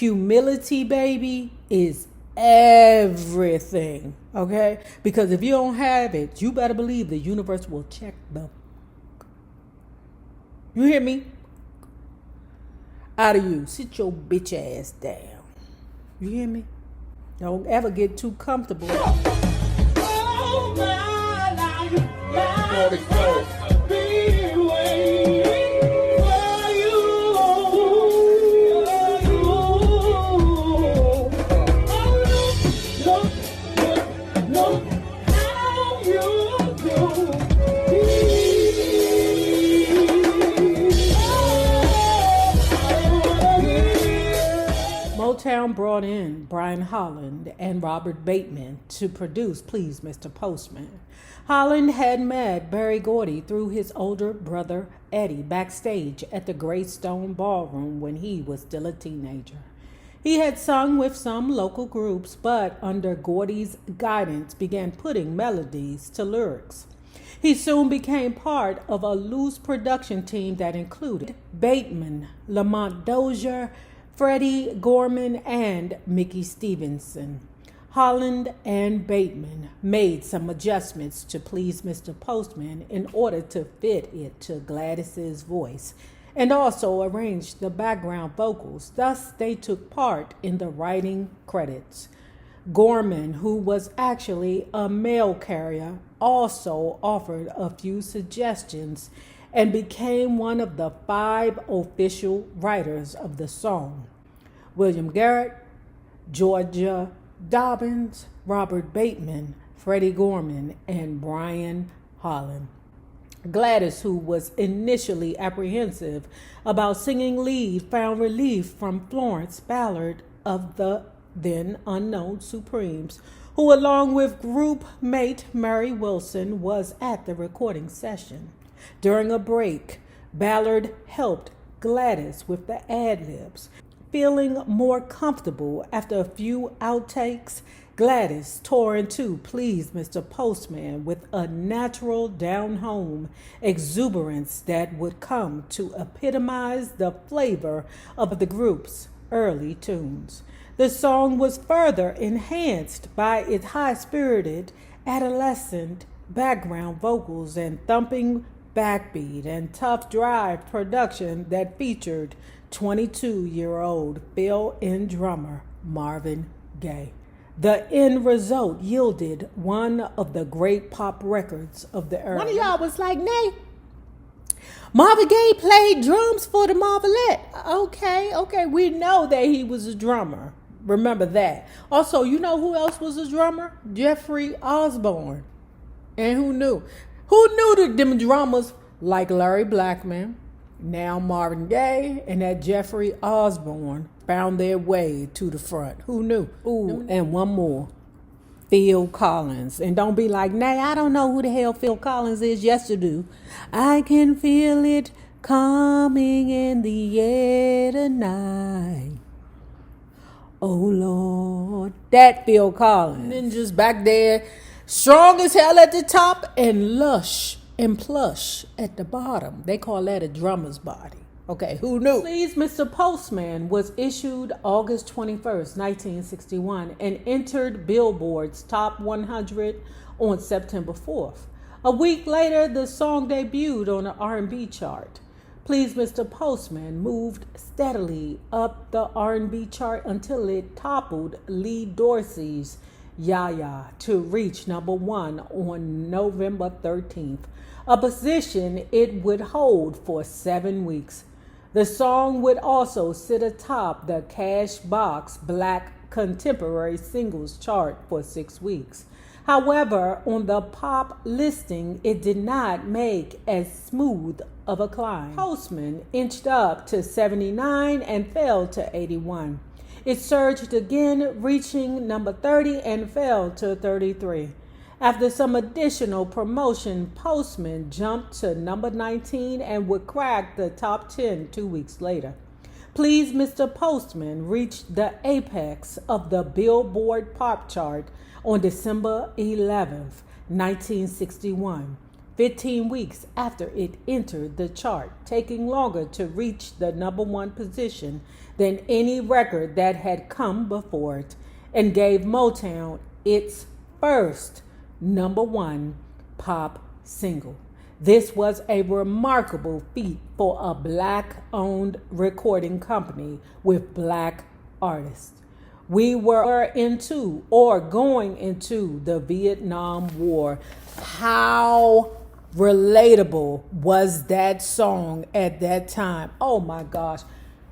Humility, baby, is everything, okay? Because if you don't have it, you better believe the universe will check the... You hear me? Out of you. Sit your bitch ass down. You hear me? Don't ever get too comfortable. Oh, my life. Motown brought in Brian Holland and Robert Bateman to produce Please Mr. Postman. Holland had met Berry Gordy through his older brother Eddie backstage at the Greystone Ballroom when he was still a teenager. He had sung with some local groups, but under Gordy's guidance began putting melodies to lyrics. He soon became part of a loose production team that included Bateman, Lamont Dozier, Freddie Gorman, and Mickey Stevenson. Holland and Bateman made some adjustments to Please Mr. Postman in order to fit it to Gladys's voice, and also arranged the background vocals. Thus, they took part in the writing credits. Gorman, who was actually a mail carrier, also offered a few suggestions and became one of the 5 official writers of the song. William Garrett, Georgia Dobbins, Robert Bateman, Freddie Gorman, and Brian Holland. Gladys, who was initially apprehensive about singing lead, found relief from Florence Ballard of the then unknown Supremes, who along with group mate Mary Wilson was at the recording session. During a break, Ballard helped Gladys with the ad-libs. Feeling more comfortable after a few outtakes, Gladys tore into Please Mr. Postman with a natural down-home exuberance that would come to epitomize the flavor of the group's early tunes. The song was further enhanced by its high-spirited, adolescent background vocals and thumping backbeat and tough drive production that featured 22-year-old fill-in drummer Marvin Gaye. The end result yielded one of the great pop records of the era. One of y'all was like, Nay, Marvin Gaye played drums for the Marvelettes. Okay, we know that he was a drummer. Remember that. Also, you know who else was a drummer? Jeffrey Osborne. And who knew? Who knew that them drummers like Larry Blackman, now Marvin Gaye, and that Jeffrey Osborne found their way to the front? Who knew? Ooh, and one more. Phil Collins. And don't be like, Nay, I don't know who the hell Phil Collins is. Yes, you do. I can feel it coming in the air tonight. Oh, Lord. That Phil Collins. And then just back there, strong as hell at the top and lush and plush at the bottom. They call that a drummer's body. Okay, who knew? Please Mr. Postman was issued August 21st, 1961 and entered Billboard's Top 100 on September 4th. A week later, the song debuted on the R&B chart. Please Mr. Postman moved steadily up the R&B chart until it toppled Lee Dorsey's Yaya to reach number 1 on November 13th, a position it would hold for 7 weeks. The song would also sit atop the Cashbox Black Contemporary Singles chart for 6 weeks. However, on the pop listing, it did not make as smooth of a climb. Postman inched up to 79 and fell to 81. It surged again, reaching number 30 and fell to 33. After some additional promotion, Postman jumped to number 19 and would crack the top 10 2 weeks later. Please Mr. Postman reached the apex of the Billboard Pop chart on December 11th, 1961, 15 weeks after it entered the chart, taking longer to reach the number one position than any record that had come before it, and gave Motown its first number one pop single. This was a remarkable feat for a black-owned recording company with black artists. We were into or going into the Vietnam War. How relatable was that song at that time? Oh my gosh.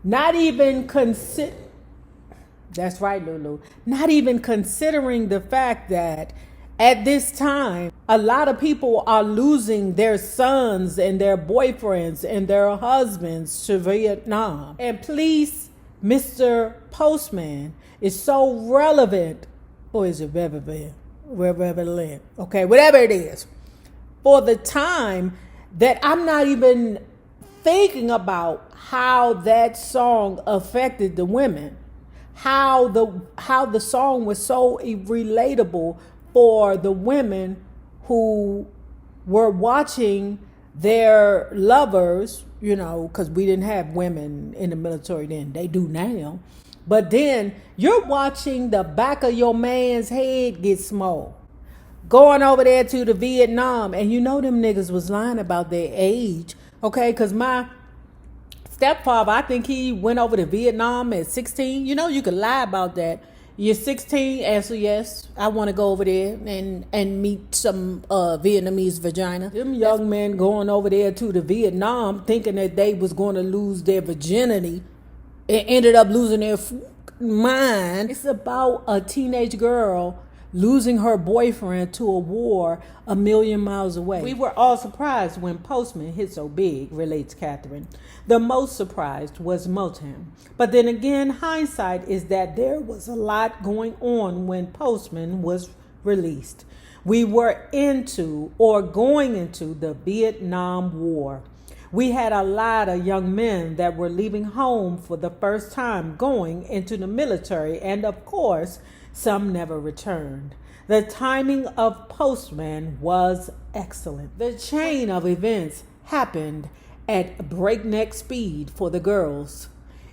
Not even that's right, Lulu. Not even considering the fact that at this time, a lot of people are losing their sons and their boyfriends and their husbands to Vietnam. And please, Mr. Postman is so relevant, or is it relevant? Okay, whatever it is, for the time that I'm not even thinking about how that song affected the women, how the song was so relatable for the women who were watching their lovers, because we didn't have women in the military then. They do now. But then you're watching the back of your man's head get small. Going over there to the Vietnam. And them niggas was lying about their age. Okay, because my stepfather, I think he went over to Vietnam at 16. You could lie about that. You're 16, answer yes. I want to go over there and meet some Vietnamese vagina. Them young men going over there to the Vietnam thinking that they was going to lose their virginity and ended up losing their mind. It's about a teenage girl losing her boyfriend to a war a million miles away. We were all surprised when Postman hit so big, relates Katherine. The most surprised was Motown. But then again, hindsight is that there was a lot going on when Postman was released. We were into or going into the Vietnam War. We had a lot of young men that were leaving home for the first time, going into the military, and of course, some never returned. The timing of Postman was excellent. The chain of events happened at breakneck speed for the girls.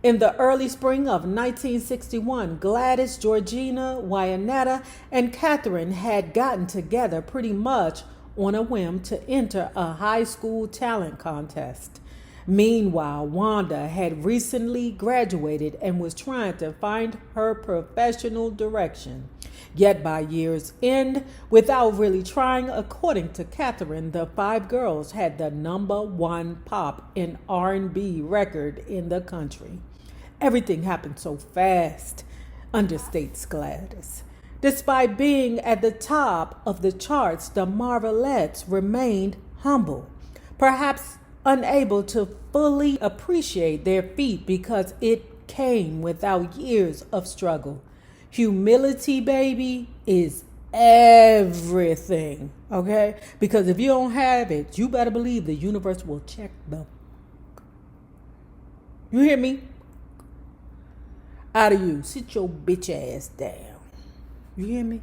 In the early spring of 1961, Gladys, Georgeanna, Juanita, and Katherine had gotten together pretty much on a whim to enter a high school talent contest. Meanwhile, Wanda had recently graduated and was trying to find her professional direction. Yet by year's end, without really trying, according to Katherine, the five girls had the number one pop and R&B record in the country. Everything happened so fast, understates Gladys. Despite being at the top of the charts, the Marvelettes remained humble, perhaps unable to fully appreciate their feat because it came without years of struggle. Humility, baby, is everything, okay? Because if you don't have it, you better believe the universe will check the you hear me? Out of you. Sit your bitch ass down. You hear me?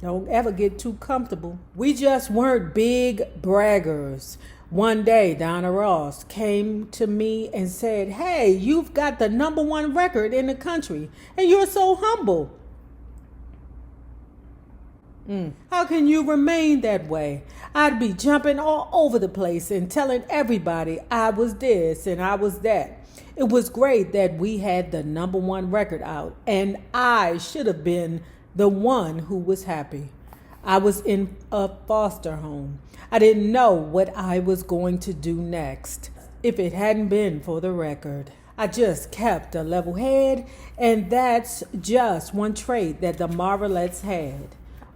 Don't ever get too comfortable. We just weren't big braggers. One day, Donna Ross came to me and said, "Hey, you've got the number one record in the country, and you're so humble. How can you remain that way?" I'd be jumping all over the place and telling everybody I was this and I was that. It was great that we had the number one record out, and I should have been the one who was happy. I was in a foster home. I didn't know what I was going to do next if it hadn't been for the record. I just kept a level head, and that's just one trait that the Marvelettes had.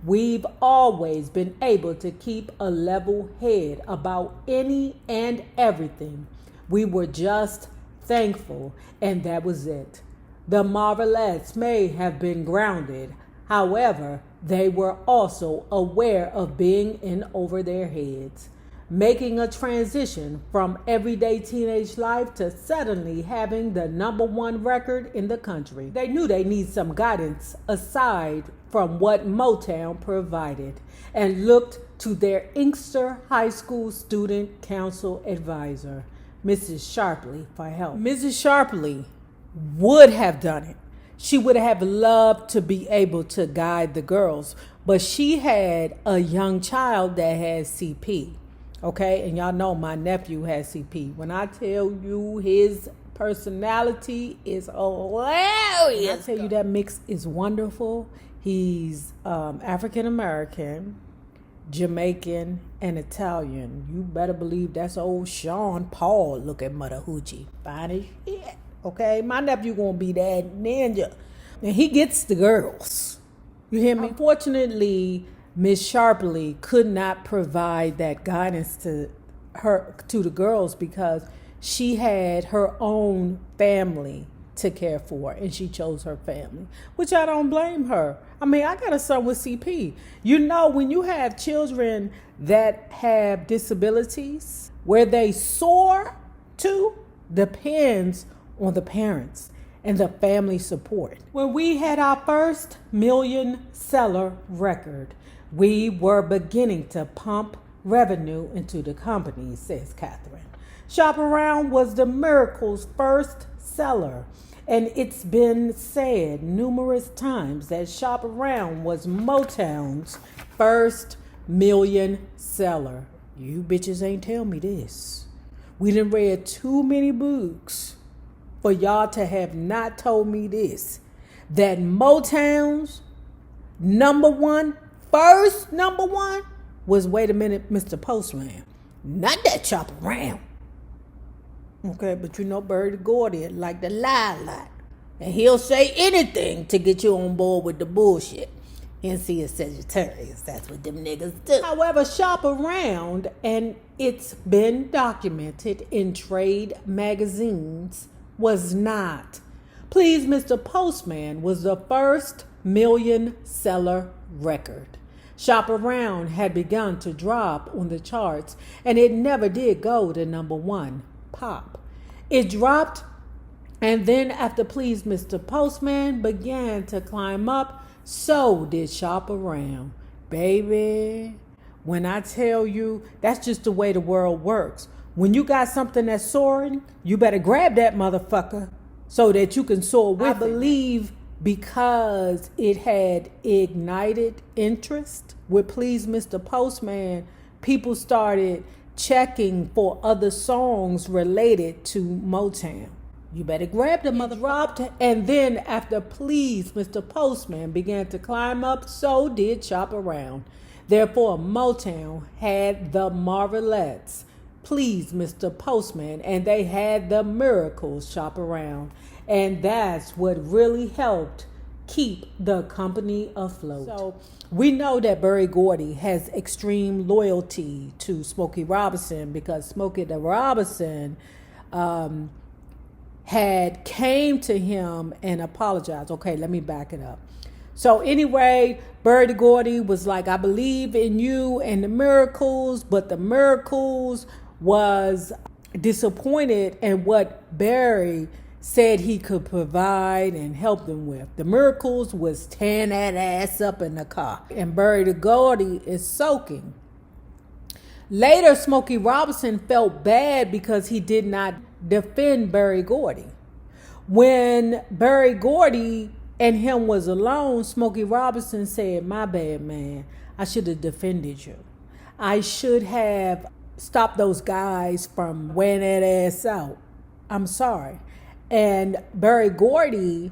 We've always been able to keep a level head about any and everything. We were just thankful, and that was it. The Marvelettes may have been grounded. However, they were also aware of being in over their heads, making a transition from everyday teenage life to suddenly having the number one record in the country. They knew they need some guidance aside from what Motown provided, and looked to their Inkster High School Student Council advisor, Mrs. Sharpley, for help. Mrs. Sharpley would have done it. She would have loved to be able to guide the girls, but she had a young child that had CP. Okay, and y'all know my nephew has CP. When I tell you his personality is hilarious, I tell you that mix is wonderful. He's African American, Jamaican, and Italian. You better believe that's old Sean Paul. Look at Mother Hoochie, fine as shit. Okay, my nephew gonna be that ninja, and he gets the girls. You hear me? Unfortunately, Miss Sharpley could not provide that guidance to the girls because she had her own family to care for, and she chose her family, which I don't blame her. I mean, I got a son with CP. You know, when you have children that have disabilities, where they soar to depends on the parents and the family support. When we had our first million-seller record, we were beginning to pump revenue into the company, says Katherine. Shop Around was the Miracle's first seller, and it's been said numerous times that Shop Around was Motown's first million seller. You bitches ain't tell me this. We done read too many books for y'all to have not told me this, that Motown's first number one was, wait a minute, Mr. Postman, not that Shop Around. Okay, but you know Bertie Gordy like to lie a lot, and he'll say anything to get you on board with the bullshit. Hence he is Sagittarius. That's what them niggas do. However, Shop Around, and it's been documented in trade magazines, was not. Please, Mr. Postman was the first million-seller record. Shop Around had begun to drop on the charts, and it never did go to number one pop. It dropped, and then after Please, Mr. Postman began to climb up, so did Shop Around. Baby, when I tell you, that's just the way the world works. When you got something that's soaring, you better grab that motherfucker so that you can soar with it. I believe because it had ignited interest with Please Mr. Postman, people started checking for other songs related to Motown. You better grab the mother. Dropped, and then after Please Mr. Postman began to climb up, so did Shop Around. Therefore, Motown had the Marvelettes, Please Mr. Postman, and they had the Miracles, Shop Around. And that's what really helped keep the company afloat. So we know that Berry Gordy has extreme loyalty to Smokey Robinson, because Smokey the Robinson had came to him and apologized. Okay, let me back it up. So anyway, Berry Gordy was like, I believe in you and the Miracles, but the Miracles was disappointed in what Berry said he could provide and help them with. The Miracles was tearing that ass up in the car, and Berry Gordy is soaking. Later, Smokey Robinson felt bad because he did not defend Berry Gordy. When Berry Gordy and him was alone, Smokey Robinson said, my bad, man. I should have defended you. I should have stopped those guys from wearing that ass out. I'm sorry. And Berry Gordy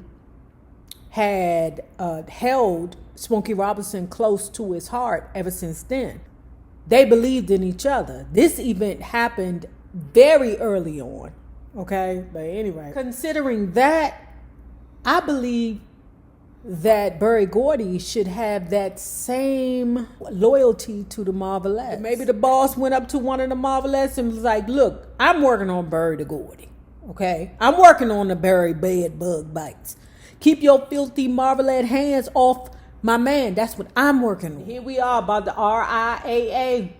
had held Smokey Robinson close to his heart ever since then. They believed in each other. This event happened very early on, okay? But anyway, considering that, I believe that Berry Gordy should have that same loyalty to the Marvelettes. Maybe the boss went up to one of the Marvelettes and was like, look, I'm working on Berry Gordy, okay? I'm working on the Berry bed bug bites. Keep your filthy Marvelette hands off my man. That's what I'm working on. Here we are about the RIAA.